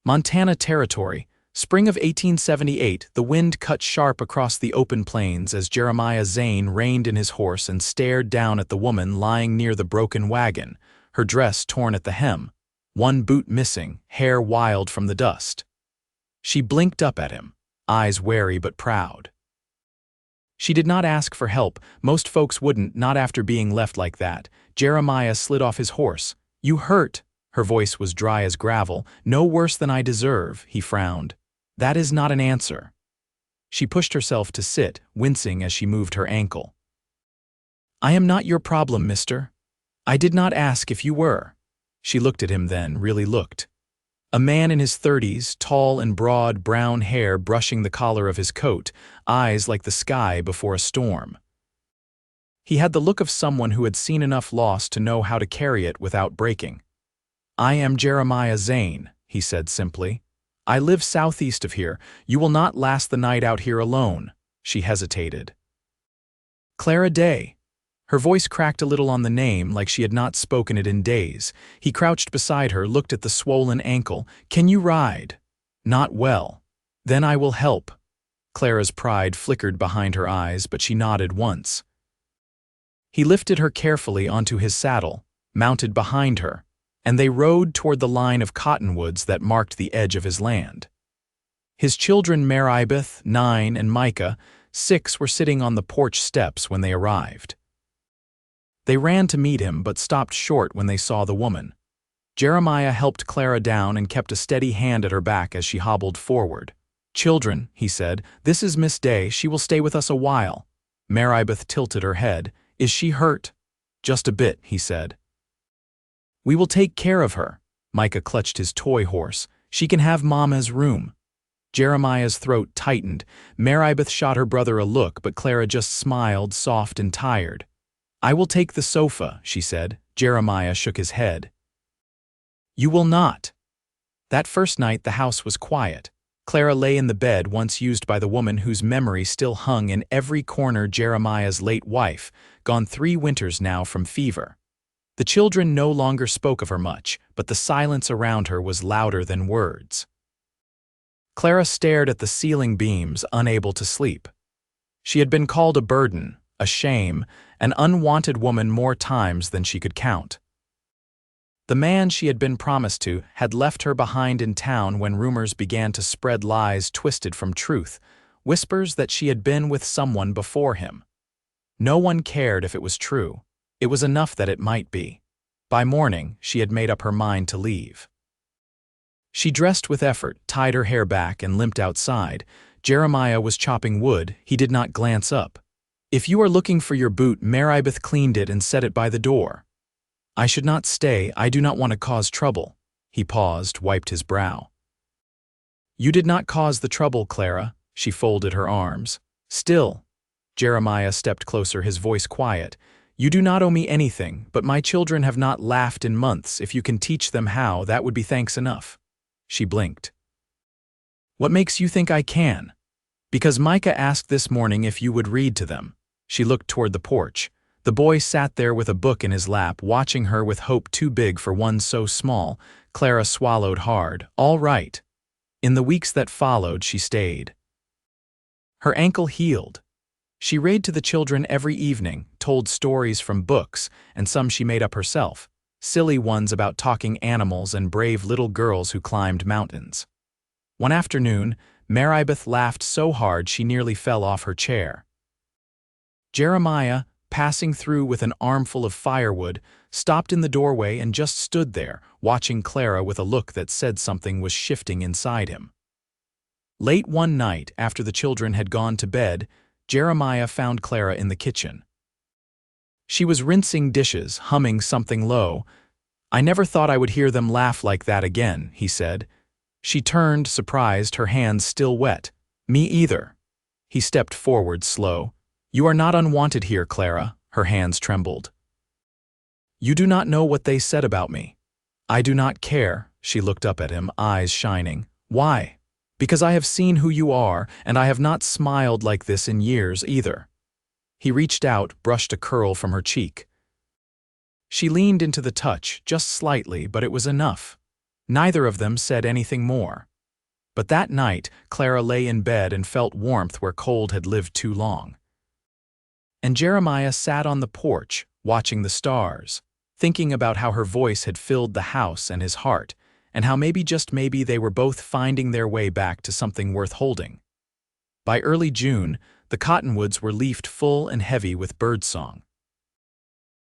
Montana Territory, spring of 1878, the wind cut sharp across the open plains as Jeremiah Zane reined in his horse and stared down at the woman lying near the broken wagon, her dress torn at the hem, one boot missing, hair wild from the dust. She blinked up at him, eyes wary but proud. She did not ask for help. Most folks wouldn't, not after being left like that. Jeremiah slid off his horse. "You hurt." Her voice was dry as gravel. "No worse than I deserve," he frowned. "That is not an answer." She pushed herself to sit, wincing as she moved her ankle. "I am not your problem, mister. I did not ask if you were." She looked at him then, really looked. A man in his 30s, tall and broad, brown hair brushing the collar of his coat, eyes like the sky before a storm. He had the look of someone who had seen enough loss to know how to carry it without breaking. "I am Jeremiah Zane," he said simply. "I live southeast of here. You will not last the night out here alone." She hesitated. "Clara Dey." Her voice cracked a little on the name, like she had not spoken it in days. He crouched beside her, looked at the swollen ankle. "Can you ride?" "Not well." "Then I will help." Clara's pride flickered behind her eyes, but she nodded once. He lifted her carefully onto his saddle, mounted behind her, and they rode toward the line of cottonwoods that marked the edge of his land. His children Meribeth, 9, and Micah, 6, were sitting on the porch steps when they arrived. They ran to meet him but stopped short when they saw the woman. Jeremiah helped Clara down and kept a steady hand at her back as she hobbled forward. "Children," he said, "this is Miss Dey. She will stay with us a while." Meribeth tilted her head. "Is she hurt?" "Just a bit," he said. "We will take care of her." Micah clutched his toy horse. "She can have Mama's room." Jeremiah's throat tightened. Meribeth shot her brother a look, but Clara just smiled, soft and tired. "I will take the sofa," she said. Jeremiah shook his head. "You will not." That first night the house was quiet. Clara lay in the bed once used by the woman whose memory still hung in every corner, Jeremiah's late wife, gone 3 winters now from fever. The children no longer spoke of her much, but the silence around her was louder than words. Clara stared at the ceiling beams, unable to sleep. She had been called a burden, a shame, an unwanted woman more times than she could count. The man she had been promised to had left her behind in town when rumors began to spread, lies twisted from truth, whispers that she had been with someone before him. No one cared if it was true. It was enough that it might be. By morning, she had made up her mind to leave. She dressed with effort, tied her hair back, and limped outside. Jeremiah was chopping wood. He did not glance up. "If you are looking for your boot, Meribeth cleaned it and set it by the door." "I should not stay. I do not want to cause trouble." He paused, wiped his brow. "You did not cause the trouble, Clara." She folded her arms. "Still." Jeremiah stepped closer, his voice quiet. "You do not owe me anything, but my children have not laughed in months. If you can teach them how, that would be thanks enough." She blinked. "What makes you think I can?" "Because Micah asked this morning if you would read to them." She looked toward the porch. The boy sat there with a book in his lap, watching her with hope too big for one so small. Clara swallowed hard. "All right." In the weeks that followed, she stayed. Her ankle healed. She read to the children every evening, told stories from books, and some she made up herself, silly ones about talking animals and brave little girls who climbed mountains. One afternoon, Meribeth laughed so hard she nearly fell off her chair. Jeremiah, passing through with an armful of firewood, stopped in the doorway and just stood there, watching Clara with a look that said something was shifting inside him. Late one night, after the children had gone to bed, Jeremiah found Clara in the kitchen. She was rinsing dishes, humming something low. "I never thought I would hear them laugh like that again," he said. She turned, surprised, her hands still wet. "Me either." He stepped forward, slow. "You are not unwanted here, Clara." Her hands trembled. "You do not know what they said about me." "I do not care." She looked up at him, eyes shining. "Why?" "Because I have seen who you are, and I have not smiled like this in years either." He reached out, brushed a curl from her cheek. She leaned into the touch, just slightly, but it was enough. Neither of them said anything more. But that night, Clara lay in bed and felt warmth where cold had lived too long. And Jeremiah sat on the porch, watching the stars, thinking about how her voice had filled the house and his heart, and how maybe just maybe they were both finding their way back to something worth holding. By early June, the cottonwoods were leafed full and heavy with birdsong.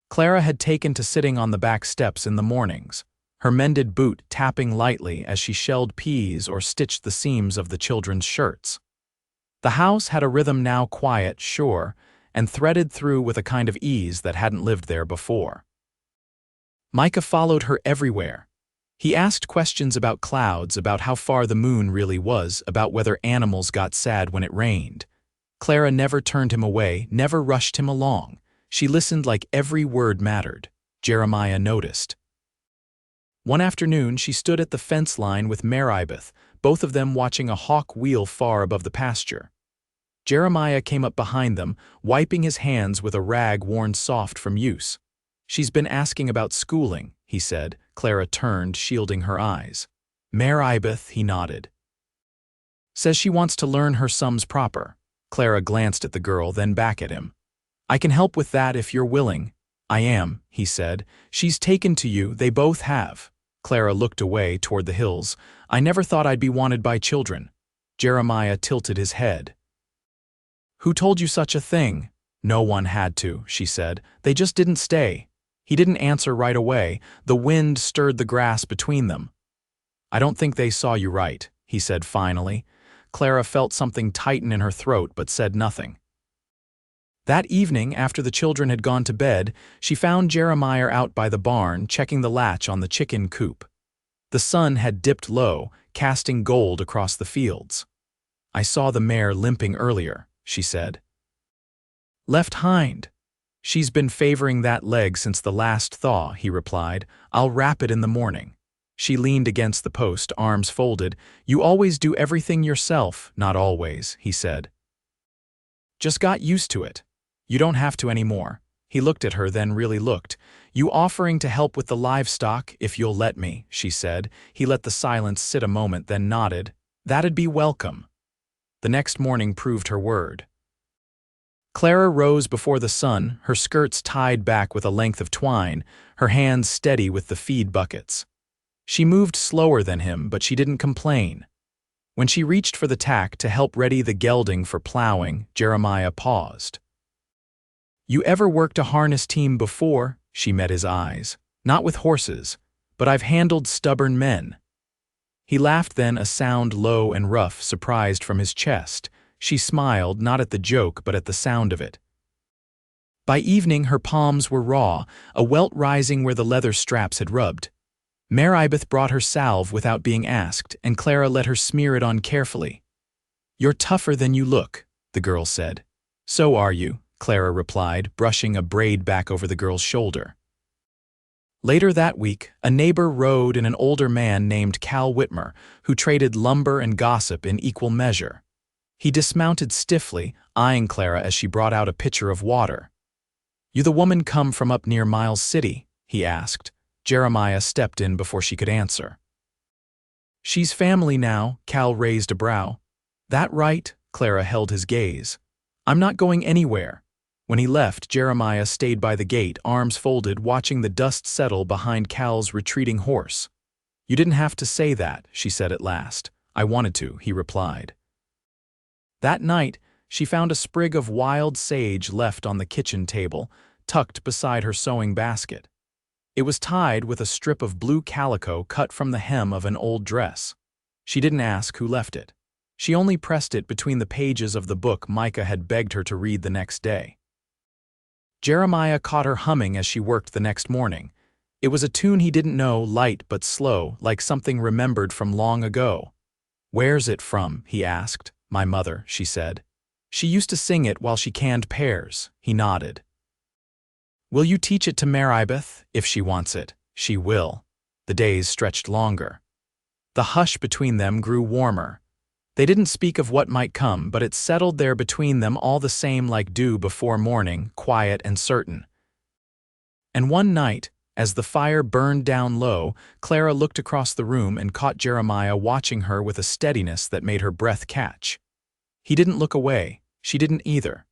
Clara had taken to sitting on the back steps in the mornings, her mended boot tapping lightly as she shelled peas or stitched the seams of the children's shirts. The house had a rhythm now, quiet, sure, and threaded through with a kind of ease that hadn't lived there before. Micah followed her everywhere. He asked questions about clouds, about how far the moon really was, about whether animals got sad when it rained. Clara never turned him away, never rushed him along. She listened like every word mattered. Jeremiah noticed. One afternoon, she stood at the fence line with Meribeth, both of them watching a hawk wheel far above the pasture. Jeremiah came up behind them, wiping his hands with a rag worn soft from use. "She's been asking about schooling," he said. Clara turned, shielding her eyes. "Meribeth," he nodded. "Says she wants to learn her sums proper." Clara glanced at the girl, then back at him. "I can help with that if you're willing." "I am," he said. "She's taken to you, they both have." Clara looked away toward the hills. "I never thought I'd be wanted by children." Jeremiah tilted his head. "Who told you such a thing?" "No one had to," she said. "They just didn't stay." He didn't answer right away. The wind stirred the grass between them. "I don't think they saw you right," he said finally. Clara felt something tighten in her throat but said nothing. That evening, after the children had gone to bed, she found Jeremiah out by the barn, checking the latch on the chicken coop. The sun had dipped low, casting gold across the fields. "I saw the mare limping earlier," she said. "Left hind. She's been favoring that leg since the last thaw," he replied. "I'll wrap it in the morning." She leaned against the post, arms folded. "You always do everything yourself." "Not always," he said. "Just got used to it. You don't have to anymore." He looked at her, then really looked. "You offering to help with the livestock, if you'll let me," she said. He let the silence sit a moment, then nodded. "That'd be welcome." The next morning proved her word. Clara rose before the sun, her skirts tied back with a length of twine, her hands steady with the feed buckets. She moved slower than him, but she didn't complain. When she reached for the tack to help ready the gelding for plowing, Jeremiah paused. "You ever worked a harness team before?" She met his eyes. "Not with horses, but I've handled stubborn men." He laughed, then, a sound low and rough, surprised from his chest. She smiled, not at the joke, but at the sound of it. By evening, her palms were raw, a welt rising where the leather straps had rubbed. Meribeth brought her salve without being asked, and Clara let her smear it on carefully. "You're tougher than you look," the girl said. "So are you," Clara replied, brushing a braid back over the girl's shoulder. Later that week, a neighbor rode in an older man named Cal Whitmer, who traded lumber and gossip in equal measure. He dismounted stiffly, eyeing Clara as she brought out a pitcher of water. "You the woman come from up near Miles City?" he asked. Jeremiah stepped in before she could answer. "She's family now," Cal raised a brow. "That right?" Clara held his gaze. "I'm not going anywhere." When he left, Jeremiah stayed by the gate, arms folded, watching the dust settle behind Cal's retreating horse. "You didn't have to say that," she said at last. "I wanted to," he replied. That night, she found a sprig of wild sage left on the kitchen table, tucked beside her sewing basket. It was tied with a strip of blue calico cut from the hem of an old dress. She didn't ask who left it. She only pressed it between the pages of the book Micah had begged her to read the next day. Jeremiah caught her humming as she worked the next morning. It was a tune he didn't know, light but slow, like something remembered from long ago. "Where's it from?" he asked. "My mother," she said. "She used to sing it while she canned pears." He nodded. "Will you teach it to Meribeth? If she wants it." "She will." The days stretched longer. The hush between them grew warmer. They didn't speak of what might come, but it settled there between them all the same, like dew before morning, quiet and certain. And one night, As the fire burned down low, Clara looked across the room and caught Jeremiah watching her with a steadiness that made her breath catch. He didn't look away. She didn't either.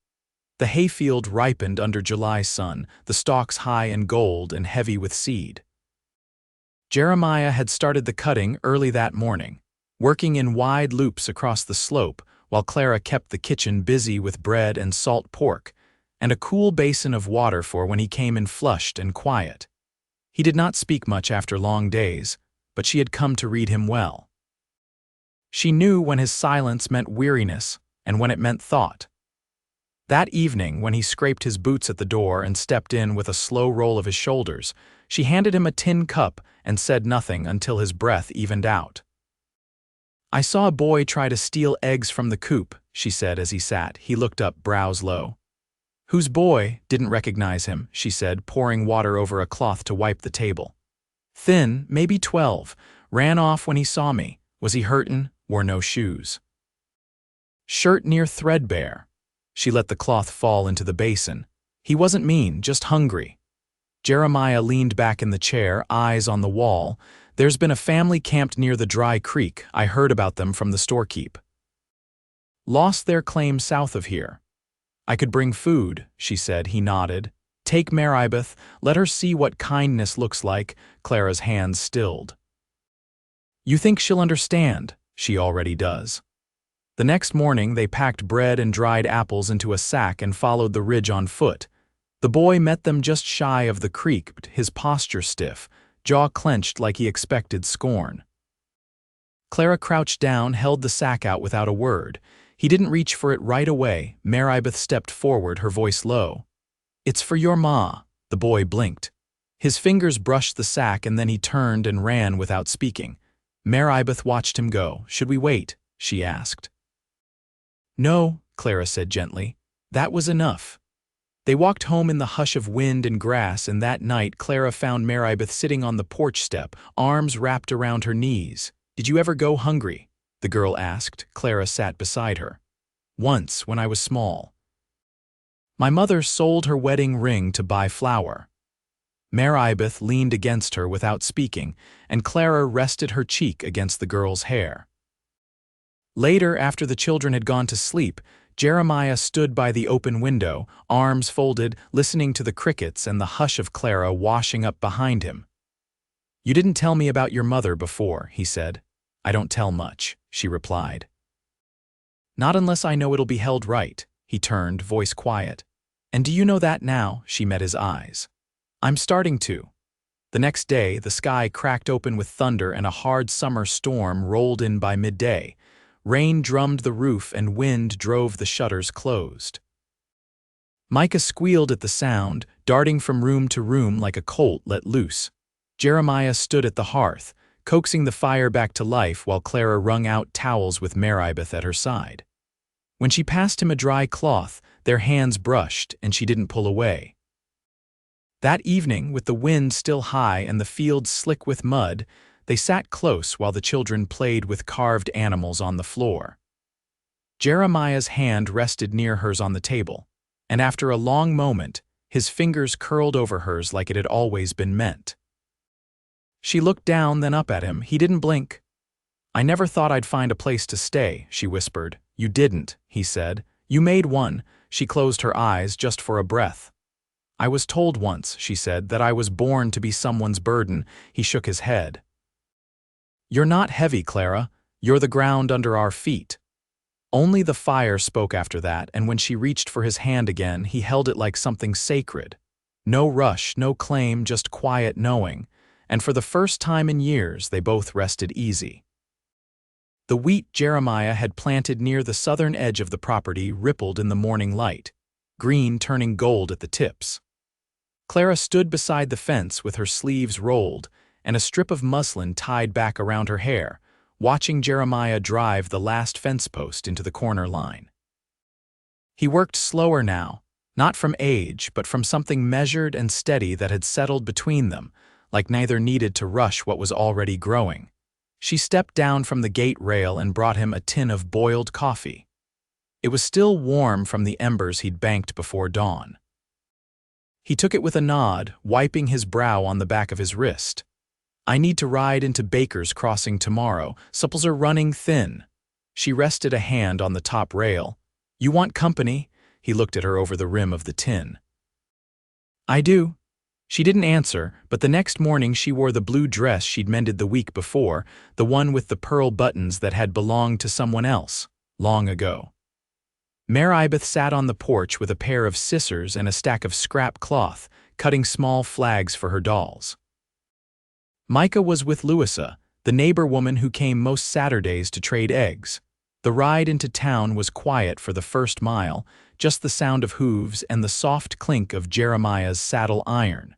The hayfield ripened under July sun, the stalks high and gold and heavy with seed. Jeremiah had started the cutting early that morning, working in wide loops across the slope, while Clara kept the kitchen busy with bread and salt pork, and a cool basin of water for when he came in flushed and quiet. He did not speak much after long days, but she had come to read him well. She knew when his silence meant weariness and when it meant thought. That evening, when he scraped his boots at the door and stepped in with a slow roll of his shoulders, she handed him a tin cup and said nothing until his breath evened out. "I saw a boy try to steal eggs from the coop," she said as he sat. He looked up, brows low. "Whose boy?" Didn't recognize him, she said, pouring water over a cloth to wipe the table. "Thin, maybe 12. Ran off when he saw me. Was he hurtin'? Wore no shoes. Shirt near threadbare." She let the cloth fall into the basin. "He wasn't mean, just hungry." Jeremiah leaned back in the chair, eyes on the wall. "There's been a family camped near the dry creek. I heard about them from the storekeep. Lost their claim south of here. I could bring food," she said. He nodded. "Take Maribeth, let her see what kindness looks like." Clara's hands stilled. "You think she'll understand?" She already does. The next morning they packed bread and dried apples into a sack and followed the ridge on foot. The boy met them just shy of the creek, his posture stiff, jaw clenched like he expected scorn. Clara crouched down, held the sack out without a word. He didn't reach for it right away. Maribeth stepped forward, her voice low. "It's for your ma." The boy blinked. His fingers brushed the sack and then he turned and ran without speaking. Maribeth watched him go. "Should we wait?" she asked. "No," Clara said gently. "That was enough." They walked home in the hush of wind and grass, and that night Clara found Maribeth sitting on the porch step, arms wrapped around her knees. "Did you ever go hungry?" the girl asked. Clara sat beside her. "Once, when I was small. My mother sold her wedding ring to buy flour." Maribeth leaned against her without speaking, and Clara rested her cheek against the girl's hair. Later, after the children had gone to sleep, Jeremiah stood by the open window, arms folded, listening to the crickets and the hush of Clara washing up behind him. "You didn't tell me about your mother before," he said. "I don't tell much," she replied. "Not unless I know it'll be held right." He turned, voice quiet. "And do you know that now?" She met his eyes. "I'm starting to." The next day, the sky cracked open with thunder and a hard summer storm rolled in by midday. Rain drummed the roof and wind drove the shutters closed. Micah squealed at the sound, darting from room to room like a colt let loose. Jeremiah stood at the hearth, coaxing the fire back to life while Clara wrung out towels with Maribeth at her side. When she passed him a dry cloth, their hands brushed and she didn't pull away. That evening, with the wind still high and the fields slick with mud, they sat close while the children played with carved animals on the floor. Jeremiah's hand rested near hers on the table, and after a long moment, his fingers curled over hers like it had always been meant. She looked down, then up at him. He didn't blink. "I never thought I'd find a place to stay," she whispered. "You didn't," he said. "You made one." She closed her eyes just for a breath. "I was told once," she said, "that I was born to be someone's burden." He shook his head. "You're not heavy, Clara. You're the ground under our feet." Only the fire spoke after that, and when she reached for his hand again, he held it like something sacred. No rush, no claim, just quiet knowing, and for the first time in years they both rested easy. The wheat Jeremiah had planted near the southern edge of the property rippled in the morning light, green turning gold at the tips. Clara stood beside the fence with her sleeves rolled and a strip of muslin tied back around her hair, watching Jeremiah drive the last fence post into the corner line. He worked slower now, not from age, but from something measured and steady that had settled between them, like neither needed to rush what was already growing. She stepped down from the gate rail and brought him a tin of boiled coffee. It was still warm from the embers he'd banked before dawn. He took it with a nod, wiping his brow on the back of his wrist. I need to ride into Baker's Crossing tomorrow. Supples are running thin. She rested a hand on the top rail. You want company? He looked at her over the rim of the tin. I do. She didn't answer, but the next morning she wore the blue dress she'd mended the week before, the one with the pearl buttons that had belonged to someone else, long ago. Maribeth sat on the porch with a pair of scissors and a stack of scrap cloth, cutting small flags for her dolls. Micah was with Louisa, the neighbor woman who came most Saturdays to trade eggs. The ride into town was quiet for the first mile, just the sound of hooves and the soft clink of Jeremiah's saddle iron.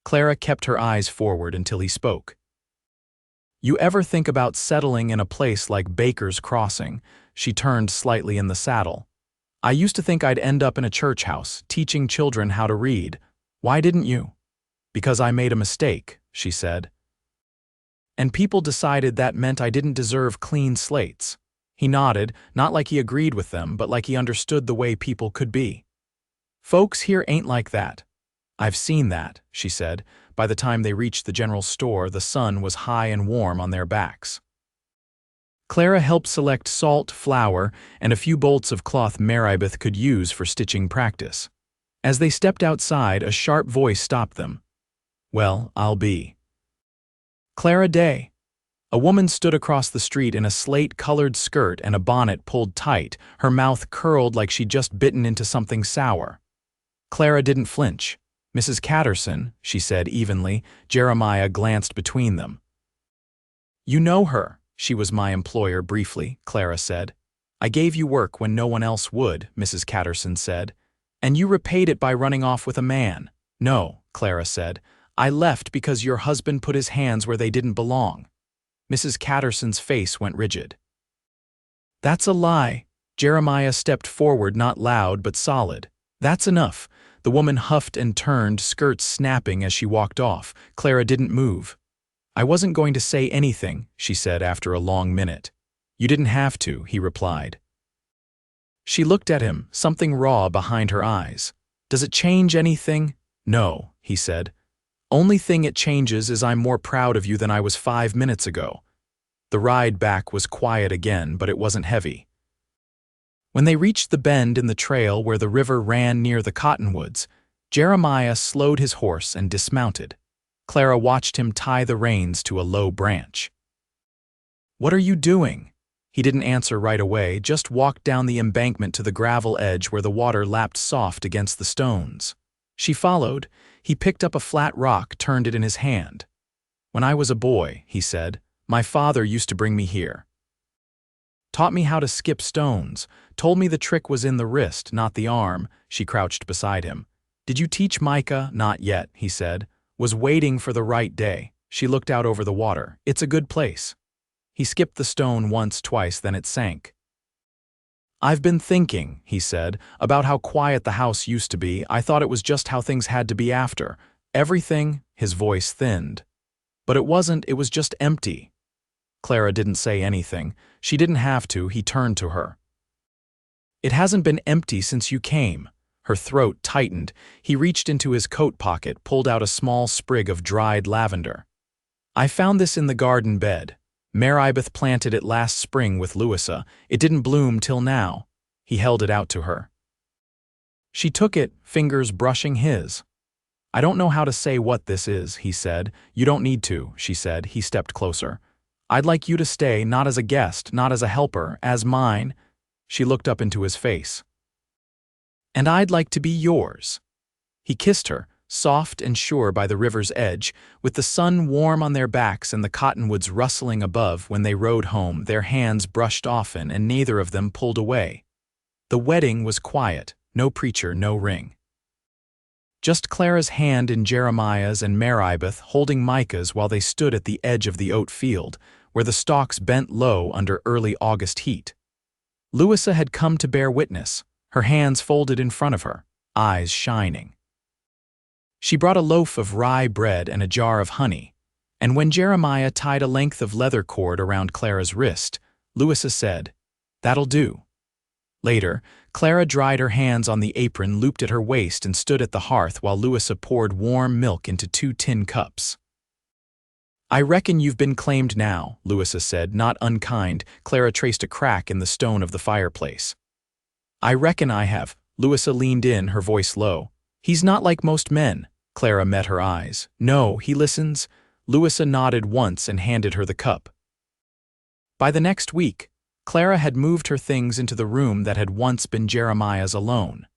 Clara kept her eyes forward until he spoke. You ever think about settling in a place like Baker's Crossing? She turned slightly in the saddle. I used to think I'd end up in a church house, teaching children how to read. Why didn't you? Because I made a mistake, she said. And people decided that meant I didn't deserve clean slates. He nodded, not like he agreed with them, but like he understood the way people could be. Folks here ain't like that. I've seen that, she said. By the time they reached the general store, the sun was high and warm on their backs. Clara helped select salt, flour, and a few bolts of cloth Maribeth could use for stitching practice. As they stepped outside, a sharp voice stopped them. Well, I'll be. Clara Dey. A woman stood across the street in a slate-colored skirt and a bonnet pulled tight, her mouth curled like she'd just bitten into something sour. Clara didn't flinch. Mrs. Catterson, she said evenly. Jeremiah glanced between them. You know her. She was my employer briefly, Clara said. I gave you work when no one else would, Mrs. Catterson said. And you repaid it by running off with a man. No, Clara said. I left because your husband put his hands where they didn't belong. Mrs. Catterson's face went rigid. That's a lie. Jeremiah stepped forward, not loud but solid. That's enough. The woman huffed and turned, skirts snapping as she walked off. Clara didn't move. I wasn't going to say anything, she said after a long minute. You didn't have to, he replied. She looked at him, something raw behind her eyes. Does it change anything? No, he said. Only thing it changes is I'm more proud of you than I was 5 minutes ago. The ride back was quiet again, but it wasn't heavy. When they reached the bend in the trail where the river ran near the cottonwoods, Jeremiah slowed his horse and dismounted. Clara watched him tie the reins to a low branch. What are you doing? He didn't answer right away, just walked down the embankment to the gravel edge where the water lapped soft against the stones. She followed. He picked up a flat rock, turned it in his hand. When I was a boy, he said, my father used to bring me here. Taught me how to skip stones, told me the trick was in the wrist, not the arm. She crouched beside him. Did you teach Micah? Not yet, he said. Was waiting for the right day. She looked out over the water. It's a good place. He skipped the stone once, twice, then it sank. I've been thinking, he said, about how quiet the house used to be. I thought it was just how things had to be after. Everything, his voice thinned. But it wasn't, it was just empty. Clara didn't say anything. She didn't have to, he turned to her. It hasn't been empty since you came. Her throat tightened. He reached into his coat pocket, pulled out a small sprig of dried lavender. I found this in the garden bed. Maribeth planted it last spring with Louisa. It didn't bloom till now. He held it out to her. She took it, fingers brushing his. I don't know how to say what this is, he said. You don't need to, she said. He stepped closer. I'd like you to stay, not as a guest, not as a helper, as mine. She looked up into his face. And I'd like to be yours. He kissed her, soft and sure by the river's edge, with the sun warm on their backs and the cottonwoods rustling above. When they rode home, their hands brushed often and neither of them pulled away. The wedding was quiet, no preacher, no ring. Just Clara's hand in Jeremiah's and Maribeth holding Micah's while they stood at the edge of the oat field, where the stalks bent low under early August heat. Louisa had come to bear witness, her hands folded in front of her, eyes shining. She brought a loaf of rye bread and a jar of honey, and when Jeremiah tied a length of leather cord around Clara's wrist, Louisa said, "That'll do." Later, Clara dried her hands on the apron looped at her waist and stood at the hearth while Louisa poured warm milk into 2 tin cups. "I reckon you've been claimed now," Louisa said, not unkind. Clara traced a crack in the stone of the fireplace. "I reckon I have." Louisa leaned in, her voice low. "He's not like most men." Clara met her eyes. "No, he listens." Louisa nodded once and handed her the cup. By the next week, Clara had moved her things into the room that had once been Jeremiah's alone.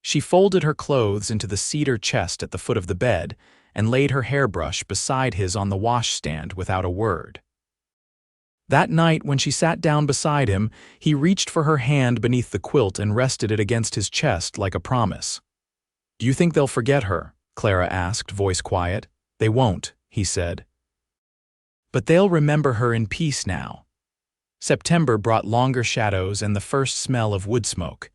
She folded her clothes into the cedar chest at the foot of the bed and laid her hairbrush beside his on the washstand without a word. That night, when she sat down beside him, he reached for her hand beneath the quilt and rested it against his chest like a promise. "Do you think they'll forget her?" Clara asked, voice quiet. "They won't," he said. "But they'll remember her in peace now." September brought longer shadows and the first smell of wood smoke.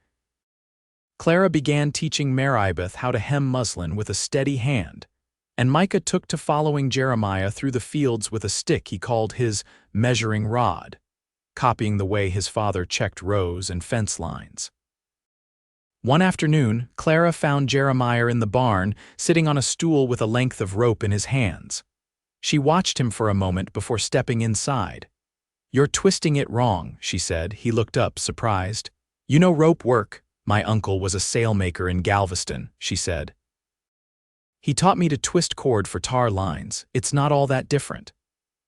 Clara began teaching Maribeth how to hem muslin with a steady hand, and Micah took to following Jeremiah through the fields with a stick he called his measuring rod, copying the way his father checked rows and fence lines. One afternoon, Clara found Jeremiah in the barn, sitting on a stool with a length of rope in his hands. She watched him for a moment before stepping inside. "You're twisting it wrong," she said. He looked up, surprised. "You know rope work." "My uncle was a sailmaker in Galveston," she said. "He taught me to twist cord for tar lines. It's not all that different."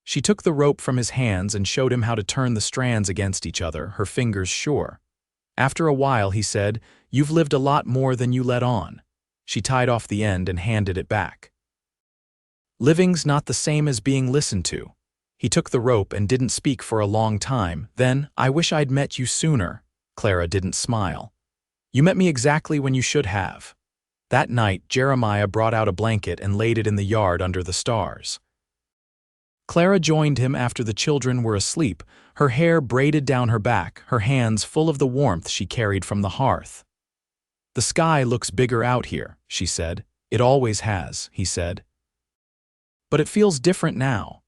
She took the rope from his hands and showed him how to turn the strands against each other, her fingers sure. After a while, he said, "You've lived a lot more than you let on." She tied off the end and handed it back. "Living's not the same as being listened to." He took the rope and didn't speak for a long time. Then, "I wish I'd met you sooner." Clara didn't smile. "You met me exactly when you should have." That night, Jeremiah brought out a blanket and laid it in the yard under the stars. Clara joined him after the children were asleep, her hair braided down her back, her hands full of the warmth she carried from the hearth. "The sky looks bigger out here," she said. "It always has," he said. "But it feels different now."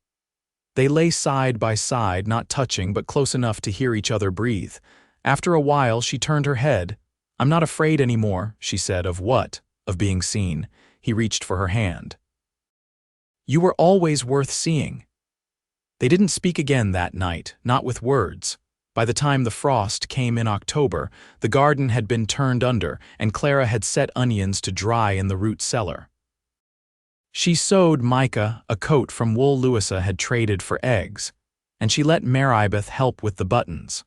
They lay side by side, not touching but close enough to hear each other breathe. After a while, she turned her head. "I'm not afraid anymore," she said. "Of what?" "Of being seen." He reached for her hand. "You were always worth seeing." They didn't speak again that night, not with words. By the time the frost came in October, the garden had been turned under, and Clara had set onions to dry in the root cellar. She sewed Micah a coat from wool Louisa had traded for eggs, and she let Maribeth help with the buttons.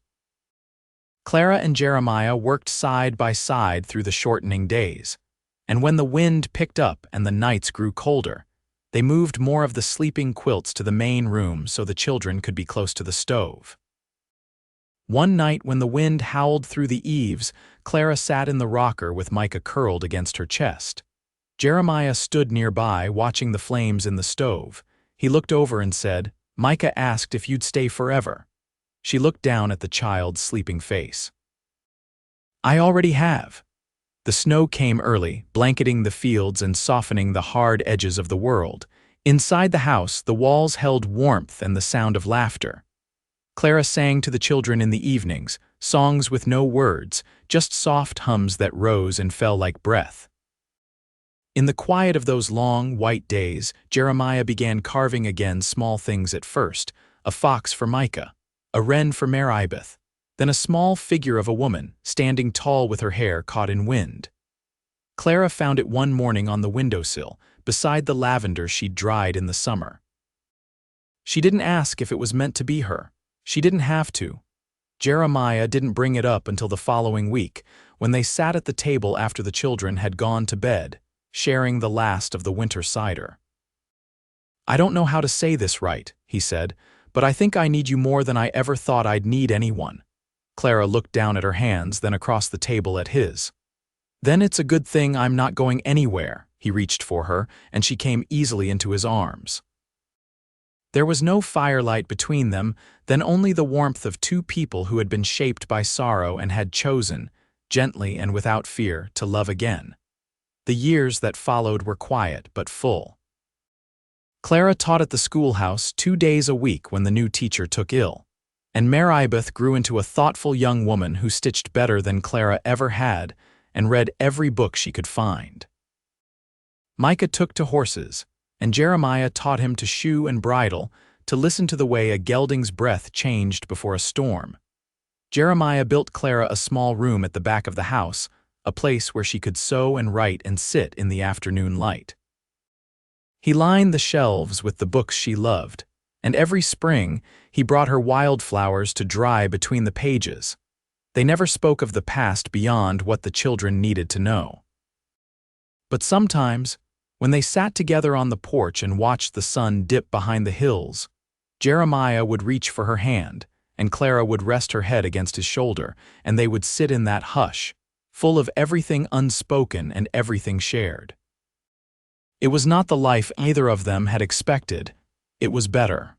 Clara and Jeremiah worked side by side through the shortening days, and when the wind picked up and the nights grew colder, they moved more of the sleeping quilts to the main room so the children could be close to the stove. One night when the wind howled through the eaves, Clara sat in the rocker with Micah curled against her chest. Jeremiah stood nearby, watching the flames in the stove. He looked over and said, "Micah asked if you'd stay forever." She looked down at the child's sleeping face. "I already have." The snow came early, blanketing the fields and softening the hard edges of the world. Inside the house, the walls held warmth and the sound of laughter. Clara sang to the children in the evenings, songs with no words, just soft hums that rose and fell like breath. In the quiet of those long, white days, Jeremiah began carving again, small things at first: a fox for Micah, a wren for Maribeth, then a small figure of a woman, standing tall with her hair caught in wind. Clara found it one morning on the windowsill, beside the lavender she'd dried in the summer. She didn't ask if it was meant to be her. She didn't have to. Jeremiah didn't bring it up until the following week, when they sat at the table after the children had gone to bed, sharing the last of the winter cider. "I don't know how to say this right," he said, "but I think I need you more than I ever thought I'd need anyone." Clara looked down at her hands, then across the table at his. "Then it's a good thing I'm not going anywhere." He reached for her, and she came easily into his arms. There was no firelight between them, then only the warmth of two people who had been shaped by sorrow and had chosen, gently and without fear, to love again. The years that followed were quiet but full. Clara taught at the schoolhouse 2 days a week when the new teacher took ill. And Maribeth grew into a thoughtful young woman who stitched better than Clara ever had and read every book she could find. Micah took to horses, and Jeremiah taught him to shoe and bridle, to listen to the way a gelding's breath changed before a storm. Jeremiah built Clara a small room at the back of the house, a place where she could sew and write and sit in the afternoon light. He lined the shelves with the books she loved, and every spring he brought her wildflowers to dry between the pages. They never spoke of the past beyond what the children needed to know. But sometimes, when they sat together on the porch and watched the sun dip behind the hills, Jeremiah would reach for her hand, and Clara would rest her head against his shoulder, and they would sit in that hush, full of everything unspoken and everything shared. It was not the life either of them had expected. It was better.